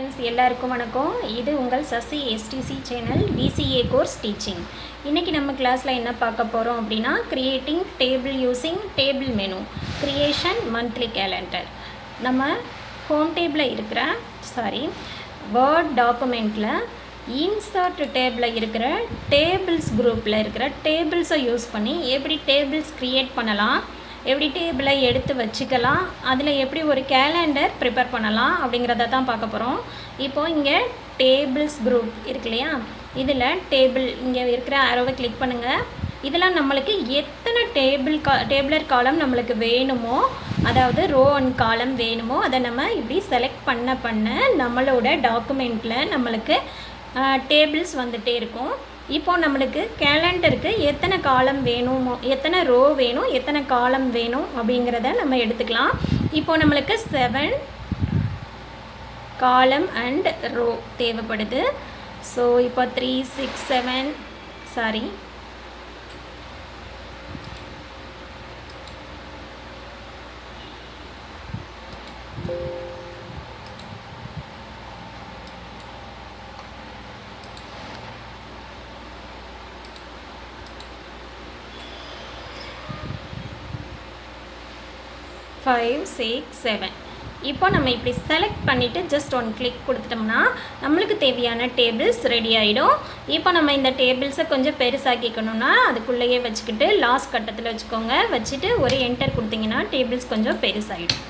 Friends எல்லாருக்கும் வணக்கம். இது உங்கள் Sasi STC channel DCA course teaching. இன்றைக்கி நம்ம கிளாஸில் என்ன பார்க்க போகிறோம் அப்படின்னா creating table using table menu creation monthly calendar. நம்ம ஹோம் டேபிளில் இருக்கிற வேர்ட் டாக்குமெண்ட்டில் இன்சர்ட் டேபிளில் இருக்கிற டேபிள்ஸ் குரூப்பில் இருக்கிற டேபிள்ஸை யூஸ் பண்ணி எப்படி டேபிள்ஸ் க்ரியேட் பண்ணலாம், எப்படி டேபிளை எடுத்து வச்சுக்கலாம், அதில் எப்படி ஒரு கேலண்டர் ப்ரிப்பேர் பண்ணலாம் அப்படிங்கிறத தான் பார்க்க போகிறோம். இப்போது இங்கே டேபிள்ஸ் குரூப் இருக்கு இல்லையா, இதில் டேபிள் இங்கே இருக்கிற ஆரோவை கிளிக் பண்ணுங்கள். இதில் நம்மளுக்கு எத்தனை டேபிளர் காலம் நம்மளுக்கு வேணுமோ, அதாவது ரோ அண்ட் காலம் வேணுமோ அதை நம்ம இப்படி செலக்ட் பண்ண நம்மளோட டாக்குமெண்ட்டில் நம்மளுக்கு டேபிள்ஸ் வந்துகிட்டே இருக்கும். இப்போது நம்மளுக்கு கேலண்டருக்கு எத்தனை காலம் வேணுமோ, எத்தனை ரோ வேணும், எத்தனை காலம் வேணும் அப்படிங்கிறத நம்ம எடுத்துக்கலாம். இப்போது நம்மளுக்கு 7 காலம் அண்ட் ரோ தேவைப்படுது. ஸோ இப்போ 3 6 7 5 6 7. இப்போ நம்ம இப்படி செலக்ட் பண்ணிவிட்டு ஜஸ்ட் ஒன் கிளிக் கொடுத்துட்டோம்னா நம்மளுக்கு தேவையான டேபிள்ஸ் ரெடி ஆகிடும். இப்போ நம்ம இந்த டேபிள்ஸை கொஞ்சம் பெருசாக்கிக்கணும்னா அதுக்குள்ளேயே வச்சுக்கிட்டு லாஸ்ட் கட்டத்தில் வச்சுக்கோங்க. வச்சுட்டு ஒரு என்டர் கொடுத்தீங்கன்னா டேபிள்ஸ் கொஞ்சம் பெருசாகிடும்.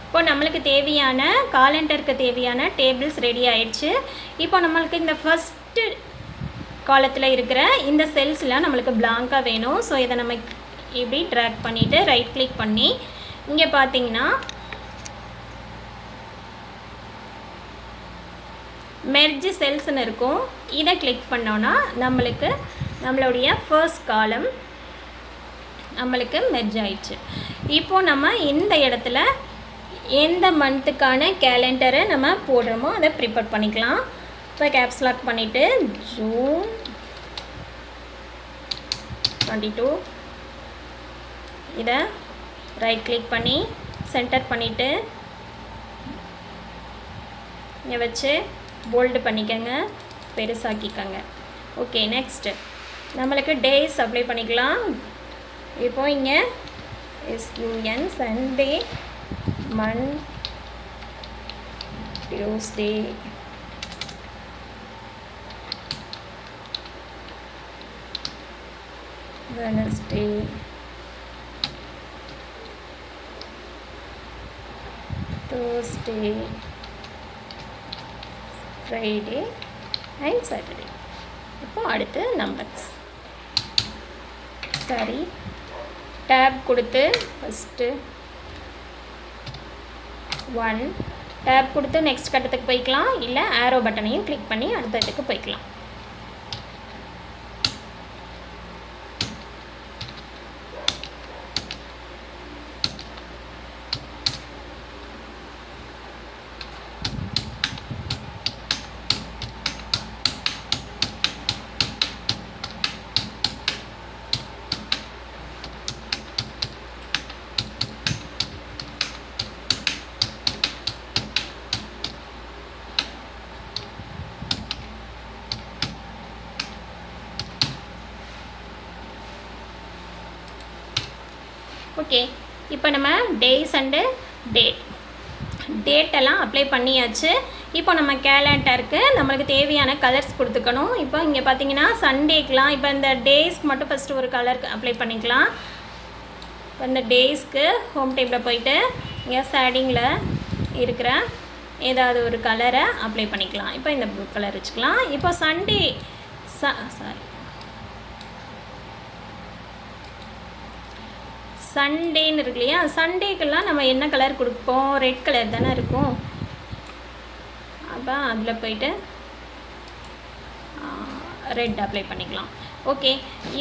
இப்போ நம்மளுக்கு தேவையான காலண்டருக்கு தேவையான டேபிள்ஸ் ரெடி ஆயிடுச்சு. இப்போ நம்மளுக்கு இந்த ஃபஸ்ட்டு காலத்தில் இருக்கிற இந்த செல்ஸில் நம்மளுக்கு பிளாங்காக வேணும். ஸோ இதை நம்ம இப்படி ட்ராக் பண்ணிவிட்டு ரைட் கிளிக் பண்ணி இங்கே பார்த்தீங்கன்னா மெர்ஜ் செல்ஸ்ன்னு இருக்கும். இதை கிளிக் பண்ணோன்னா நம்மளுடைய ஃபர்ஸ்ட் காலம் நம்மளுக்கு மெர்ஜ் ஆயிடுச்சு. இப்போது நம்ம இந்த இடத்துல எந்த மந்த்துக்கான கேலண்டரை நம்ம போடுறோமோ அதை ப்ரிப்பேர் பண்ணிக்கலாம். இப்போ கேப்ஸ் லாக் பண்ணிவிட்டு ஜூன் 22 இதை ரைட் கிளிக் பண்ணி சென்டர் பண்ணிவிட்டு இங்கே வச்சு போல்டு பண்ணிக்கோங்க, பெருசாக்கிக்கோங்க. ஓகே, நெக்ஸ்ட்டு நம்மளுக்கு டேஸ் அப்ளை பண்ணிக்கலாம். இப்போது இங்கே SUN Sunday, month, Tuesday, Wednesday, Thursday, Friday and Saturday. இப்போ அடுத்து நம்பர்ஸ். சரி, டேப் கொடுத்து ஃபஸ்ட்டு 1 டேப் கொடுத்து நெக்ஸ்ட் கட்டத்துக்கு போய்க்கலாம், இல்லை ஆரோ பட்டனையும் கிளிக் பண்ணி அடுத்த இதுக்கு போய்க்கலாம். ஓகே, இப்போ நம்ம டேஸ் அண்டு டேட்டெல்லாம் அப்ளை பண்ணியாச்சு. இப்போ நம்ம கேலண்டருக்கு நம்மளுக்கு தேவையான கலர்ஸ் கொடுத்துக்கணும். இப்போ இங்கே பார்த்தீங்கன்னா சண்டேக்கெலாம் இப்போ இந்த டேஸ்க்கு மட்டும் ஃபஸ்ட்டு ஒரு கலர் அப்ளை பண்ணிக்கலாம். இப்போ இந்த டேஸ்க்கு ஹோம் டேபிளில் போயிட்டு இங்கே ஷேடிங்கில் இருக்கிற ஏதாவது ஒரு கலரை அப்ளை பண்ணிக்கலாம். இப்போ இந்த ப்ளூ கலர் வச்சுக்கலாம். இப்போ சண்டேன்னு இருக்கு இல்லையா, சண்டேக்கெல்லாம் நம்ம என்ன கலர் கொடுப்போம், ரெட் கலர் தானே இருக்கும். அப்போ அதில் போயிட்டு ரெட் அப்ளை பண்ணிக்கலாம். ஓகே,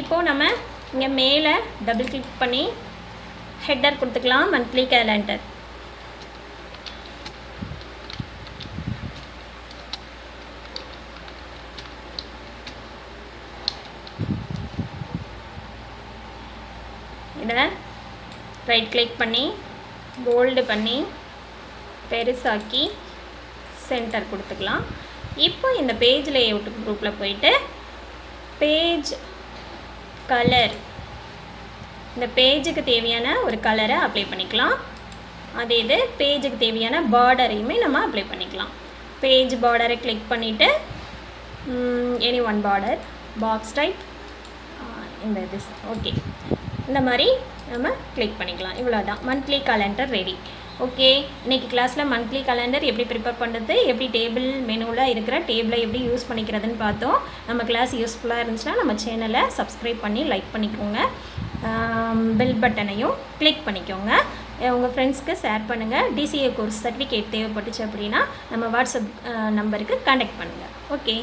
இப்போது நம்ம இங்கே மேலே டபுள் கிளிக் பண்ணி ஹெட்டர் கொடுத்துக்கலாம், மந்த்லி கேலண்டர். இதை ரைட் கிளிக் பண்ணி போல்டு பண்ணி பெருசாக்கி சென்டர் கொடுத்துக்கலாம். இப்போ இந்த பேஜ் லேஅவுட் குரூப்பில் போயிட்டு பேஜ் கலர், இந்த பேஜுக்கு தேவையான ஒரு கலரை அப்ளை பண்ணிக்கலாம். அதே இது பேஜுக்கு தேவையான பார்டரையுமே நம்ம அப்ளை பண்ணிக்கலாம். பேஜ் பார்டரை கிளிக் பண்ணிவிட்டு any one border, box type, இந்த இது ஓகே, இந்த மாதிரி நம்ம கிளிக் பண்ணிக்கலாம். இவ்வளோ தான், மந்த்லி கேலண்டர் ரெடி. ஓகே, இன்றைக்கி கிளாஸில் மந்த்லி கேலண்டர் எப்படி ப்ரிப்பேர் பண்ணுறது, எப்படி டேபிள் மெனுவில் இருக்கிற டேபிளை எப்படி யூஸ் பண்ணிக்கிறதுன்னு பார்த்தோம். நம்ம கிளாஸ் யூஸ்ஃபுல்லாக இருந்துச்சுன்னா நம்ம சேனலை சப்ஸ்கிரைப் பண்ணி லைக் பண்ணிக்கோங்க, பெல் பட்டனையும் கிளிக் பண்ணிக்கோங்க, உங்கள் ஃப்ரெண்ட்ஸ்க்கு ஷேர் பண்ணுங்கள். டிசிஏ கோர்ஸ் சர்டிஃபிகேட் தேவைப்பட்டுச்சு அப்படின்னா நம்ம வாட்ஸ்அப் நம்பருக்கு கான்டாக்ட் பண்ணுங்கள். ஓகே.